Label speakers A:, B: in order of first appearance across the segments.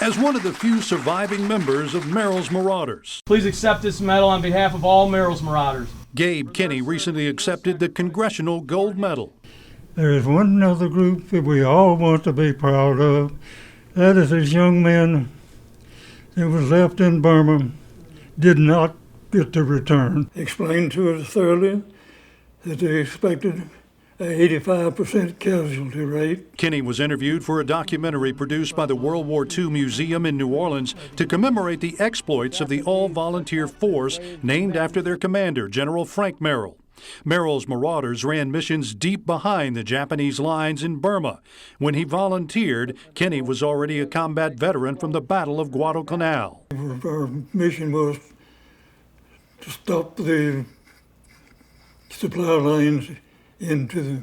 A: as one of the few surviving members of Merrill's Marauders.
B: Please accept this medal on behalf of all Merrill's Marauders.
A: Gabe Kinney recently accepted the Congressional Gold Medal.
C: There is one other group that we all want to be proud of. That is this young man that was left in Burma, did not get to return. Explained to us thoroughly that they expected an 85% casualty rate.
A: Kinney was interviewed for a documentary produced by the World War II Museum in New Orleans to commemorate the exploits of the all-volunteer force named after their commander, General Frank Merrill. Merrill's Marauders ran missions deep behind the Japanese lines in Burma. When he volunteered, Kinney was already a combat veteran from the Battle of Guadalcanal.
C: Our mission was to stop the supply lines into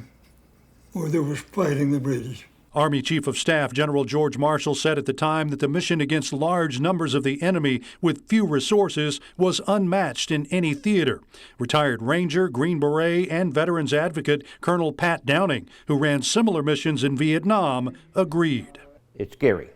C: where they were fighting the British.
A: Army Chief of Staff General George Marshall said at the time that the mission against large numbers of the enemy with few resources was unmatched in any theater. Retired Ranger, Green Beret, and veterans advocate Colonel Pat Downing, who ran similar missions in Vietnam, agreed.
D: It's scary,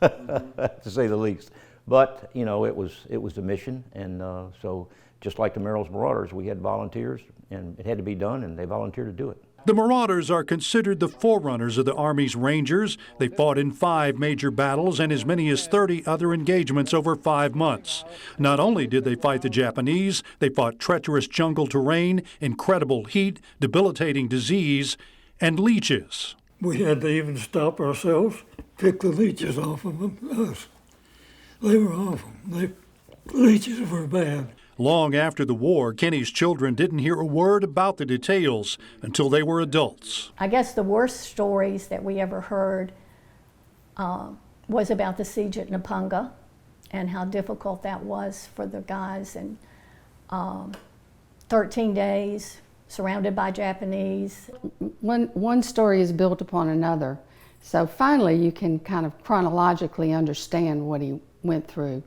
D: to say the least. But, you know, it was the mission, and so just like the Merrill's Marauders, we had volunteers, and it had to be done, and they volunteered to do it.
A: The Marauders are considered the forerunners of the Army's Rangers. They fought in 5 major battles and as many as 30 other engagements over 5 months. Not only did they fight the Japanese, they fought treacherous jungle terrain, incredible heat, debilitating disease, and leeches.
C: We had to even stop ourselves, pick the leeches off of us. They were awful. The leeches were bad.
A: Long after the war, Kinney's children didn't hear a word about the details until they were adults.
E: I guess the worst stories that we ever heard was about the siege at Napunga and how difficult that was for the guys. And 13 days surrounded by Japanese.
F: One story is built upon another. So finally you can kind of chronologically understand what he went through.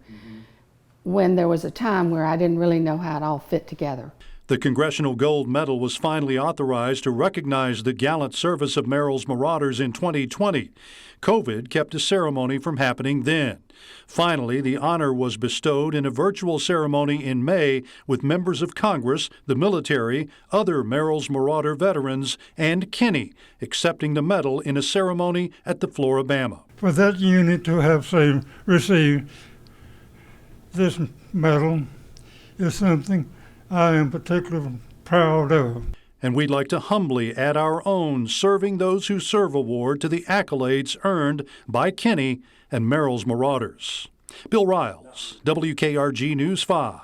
F: When there was a time where I didn't really know how it all fit together.
A: The Congressional Gold Medal was finally authorized to recognize the gallant service of Merrill's Marauders in 2020. COVID kept the ceremony from happening then. Finally, the honor was bestowed in a virtual ceremony in May with members of Congress, the military, other Merrill's Marauder veterans, and Kinney accepting the medal in a ceremony at the Floribama.
C: For that unit to have received this medal is something I am particularly proud of.
A: And we'd like to humbly add our own Serving Those Who Serve award to the accolades earned by Kinney and Merrill's Marauders. Bill Riles, WKRG News 5.